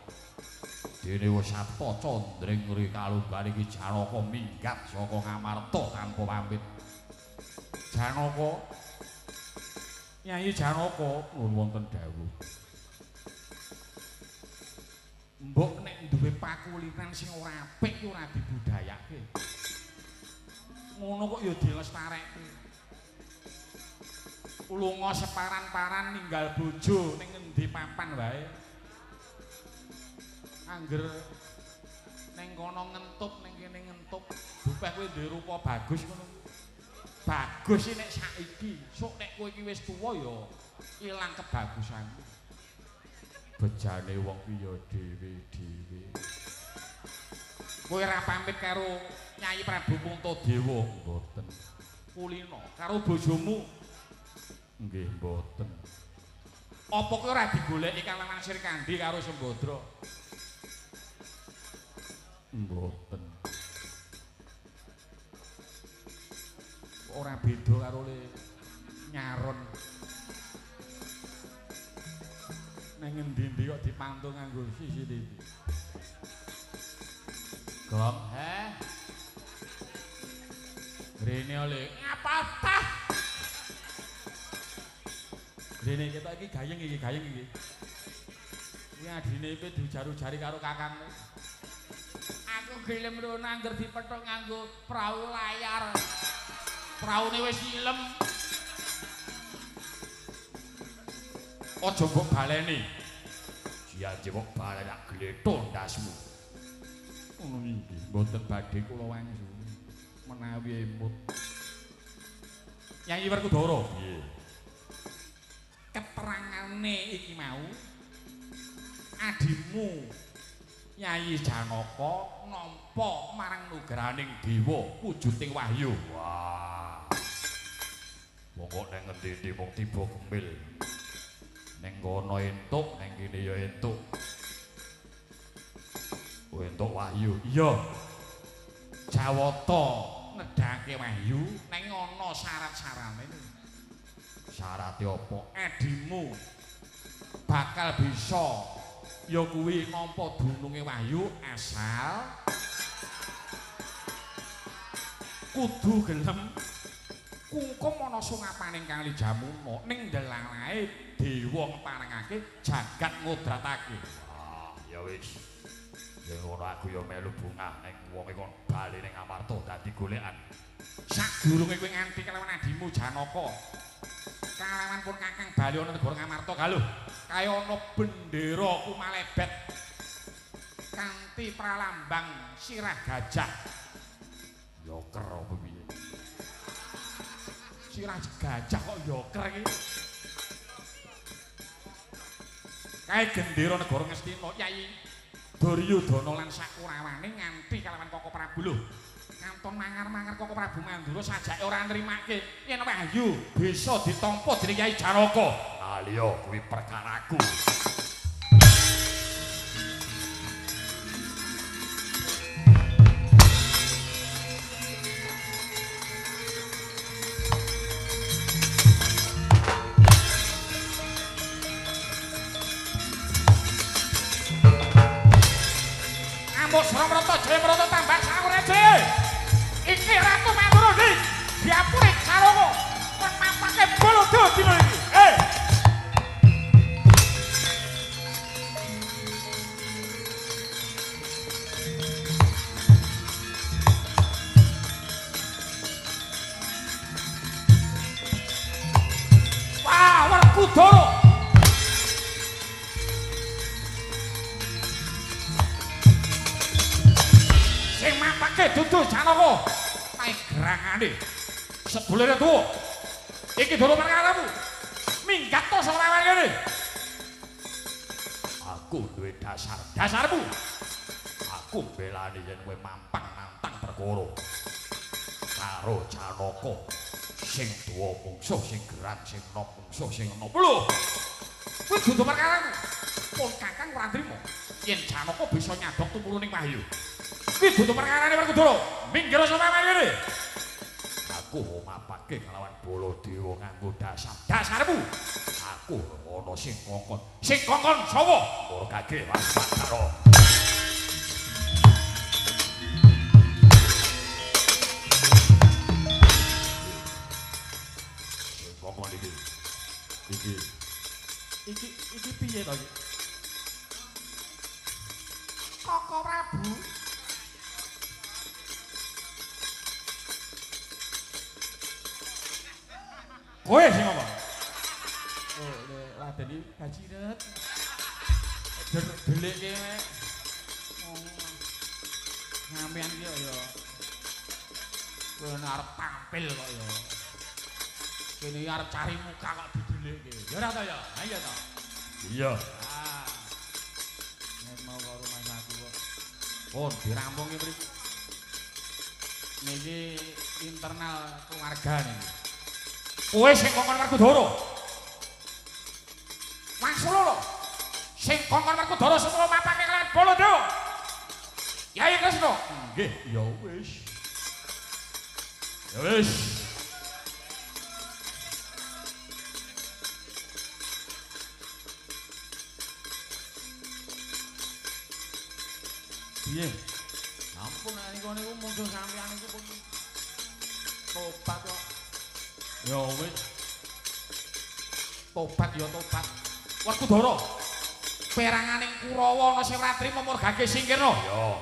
Dene wis Sabta Candring rikalunggan iki Janaka minggat saka Ngamarta tanpa pamit. Janaka Nyai Janaka nuwun wonten dawuh. Mbok nek duwe pakulitan sing ora apik ki ora dibudayake. Ngono kok ya dilestarekke. Lunga separan-paran ninggal bojo ning endi papan wae. Angger ning kono ngentup ning kene ngentup. Bupeh kowe duwe rupa bagus ngono. Bagus iki nek saiki, sok nek kowe iki wis tuwa ya ilang kebagusanmu. Bejane wong ki ya dhewe-dhewe. Kowe ora pamit karo Nyai Prabu Puntadewa mboten. Kulina karo bojomu Nggih mboten. Apa kowe ora digoleki kalawan Srikandi karo Sembadra? Mboten. Ora beda karo le nyaron. Nang endi-endi kok dipantun nganggo CCTV. Gong, Rene oleh ngapa-apa? Rene ketok iki gayeng iki. Iki adine iki diujar-ujari karo kakangmu. Aku gelem rono angger dipethuk nganggo prau layar. Praune wis ilem. Aja mbok baleni. Janji kok baleni tak gletho ndasmu. Ngono iki mboten badhe kula wangsul menawi emut. Nyai Werkudara. Piye? Keterangane iki mau adimu Nyai Janaka nampa marang nugraning dewa wujuding wahyu. Wah. Monggo nang ngendi-endi mung tiba gemil. Ning kono entuk, ning kene ya entuk. Entuk wahyu. Iya. Jawata nedhake wahyu ning ana syarat-syarate. Syarate apa? Edimu bakal bisa ya kuwi nampa dununge wahyu asal kudu gelem kungkum ana sungapaning Kali Jamuna ning delalahe dewa ngeparengake jagat ngudratake. Ah, ya wis. Yen ora aku ya melu bungah ning wong iki kon bali ning Amarta dadi golekan. Sadurunge kowe nganti kelawan adimu Janaka. Kalawan pun Kakang bali ana negara Amarta kaluh. Kaya ana bendera kumalebet kanthi pralambang sirah gajah. Yoker apa piye? Sirah gajah kok yoker iki. Kae gendera negara Ngastina Yai Duryudana lan sakurawane nganti kalawan Koko Prabu lho. Kanton mangar-mangar Koko Prabu Mandura sajake ora nrimake yen wahyu bisa ditampa dening Kyai Janaka. Aliya kuwi perkaraku. Surabrata Jayamrata tambah saurece. Iki Ratu Mandura iki diapuri Janaka kon mampake Baladewa dina iki. Wah, Werkudara. Dudu Janaka naik gerangane sedulure tuwa iki dulu perkaramu minggat to selawan kene. Aku duwe dasarmu aku belani yen kowe mampang nantang perkara karo Janaka sing duwa mungsuh sing gerang sing nom mungsuh sing nom lho kuwi dudu perkaramu pun Kakang ora nrimo yen Janaka bisa nyadok tumuluning wahyu. Kuwi dudu perkarane Werkudara. Minggir sampeyan kene. Aku ngapake kelawan Baladewa nganggo dasarmu. Aku ana sing kongkon. Sing kongkon sapa? Murkage Waspadara. Sing kongkon iki. Iki piye to iki? Koko Prabu. Kowe sing apa? Oh, Raden iki gajiret. Deleke sampeyan iki ya. Kowe arep tampil kok ya. Kene arep cari muka kok didelekke. Ya ora ta ya? Ha iya ta? Iya. Ah. Nek mau karo Mas aku kok. Oh, dirampung iki mriki. Niki internal keluarga niki. Kowe sing kongkon Werkudara. Solo sing kongkon Werkudara sepuluh mapake kalian Baladewa. Yai Kresna. Nggih, ya wis. Ya wis. Piye? Ampun nek niku muncul sampeyan niku pun tobat kok. Ya wis. Tobat ya tobat. Werkudara. Peranganing Kurawa ana sing ora trima murgake singkirna. Ya.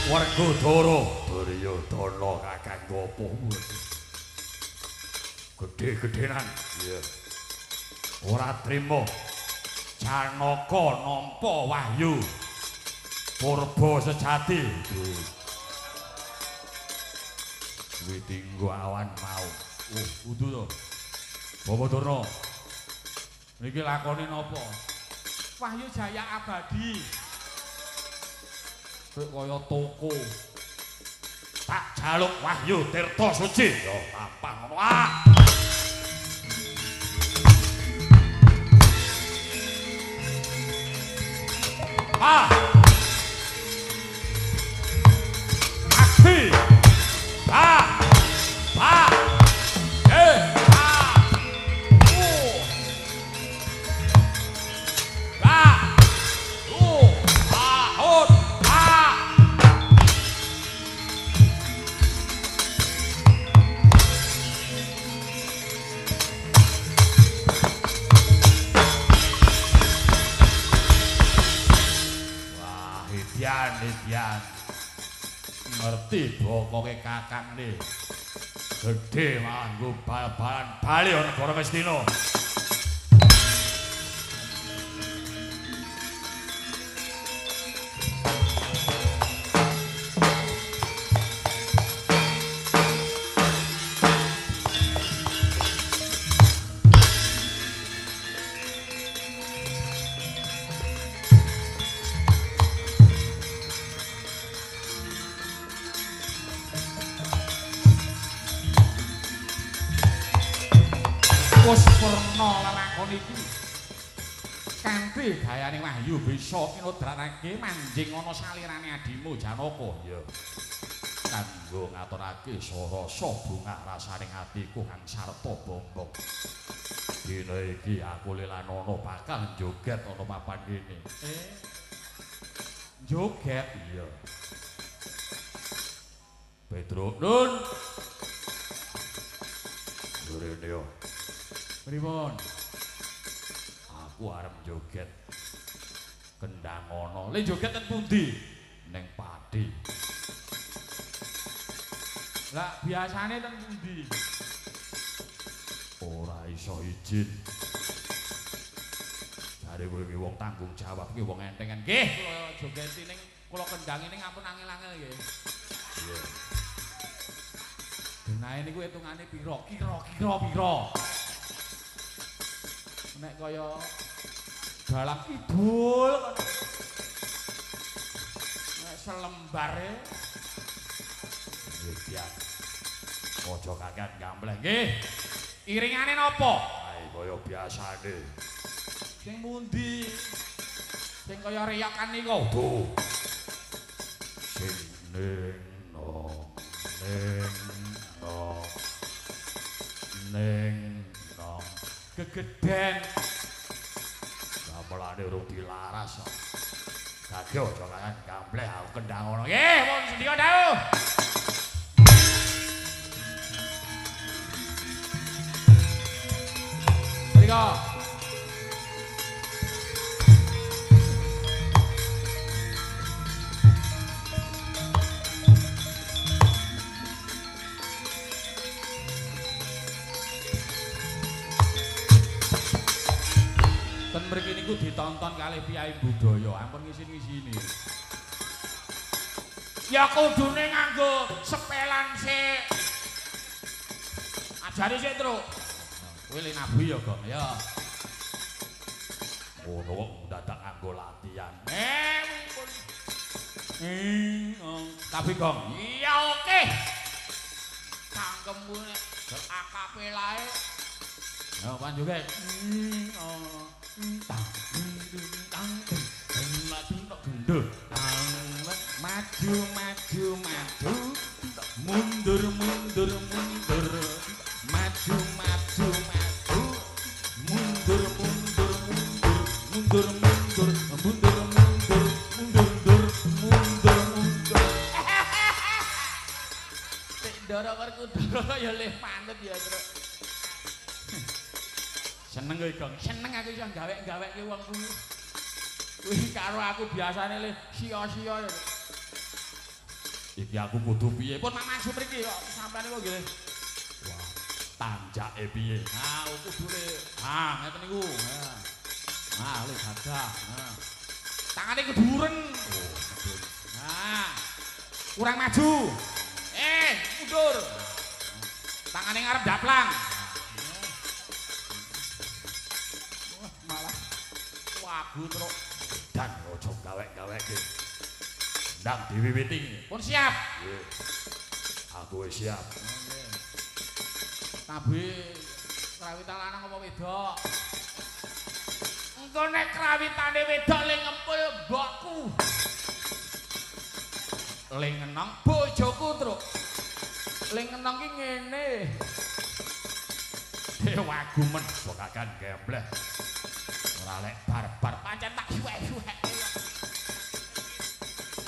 Werkudara Duryudana kakang apa gede-gedenan iya ora trima Janaka nampa wahyu purba sejati kuwi tinggo awan mau kudu to Bapak Durna niki lakone napa Wahyu Jaya Abadi kaya toko tak jaluk Wahyu Tirta Suci ya papan ngono Akti Hidyan ngerti bokoke kakangne gedhe nganggo bal-balan bali ana negara Ngastina Purna lelakon iki kanthi gayaning Wahyu bisa kinodranake manjing ana salirane adimu Janaka ya kanggo ngaturake sarasa bungah rasaning atiku kang sarta bombong dina iki aku Lelanana bakal joget ana papan kene joget iya Pedro Nun Durene yo pripun? Aku arep joget kendang ana. Le joget ten pundi? Ning Pati. Lah biasane ten pundi? Ora iso izin. Jare kowe iki wong tanggung jawab iki wong entengan. Nggih, kula jogeti ning kula kendangi ning ampun angel-angel nggih. Iya. Denae niku hitungane pira? Kira-kira. Nek kaya dalam kidul nek selembare nggih pian aja kakean gambleh nggih iringane napa ae kaya biasane sing mundi sing kaya reyokan niku sing ning gegeden gamelane urung dilaras kage aja kan gambleh aku kendang ngono nggih pun sedia dawuh mriko mriki niku ditonton kalih piyai budaya ampun ngisin-ngisini Ya kudune nganggo sepelan sik. Ajari sik, Truk. Kowe le nabi ya, Gong, ya. Ngono kok dadak nganggo latihan. Tapi Gong, iya oke. Cangkemmu nek akapelae. Ya kan juga. Maju maju maju mundur mundur mundur maju maju maju mundur mundur mundur mundur mundur mundur mundur mundur mundur mundur ndoro Werkudara ya leh pantet ya Truk. Seneng kowe Gong, seneng aku iso gawe-gaweke wong kuwi. Kuwi karo aku biasane le sia-sia ya. Iki aku kudu piye? Pun mangsu mriki kok sampane kok nggih. Wah, tanjake piye? Nah, kudune. Ngeten niku. Nah, le gadah. Tangane keduren. Oh, betul. Nah. Kurang maju. Mundur. Tangane ngarep daplang. Malah wagu Truk. Dan ojo gawek-gaweke. Ndang diwiwiti. Pun siap. Nggih. Aku wis siap. Nggih. Tabe krawitan lanang apa wedok? Engko nek krawitane wedok le ngempul mbokku. Le ngenong bojoku, Truk. Le ngenong ki ngene. Wagu men bokakan gembleh. Ora lek barbar pancen tak suwek-suwek.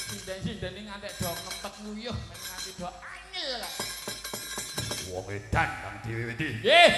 Sinden-sinden ngantek do ngempet nguyuh nganti do angel. Wong edan kang diwiwiti. Nggih.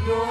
Yo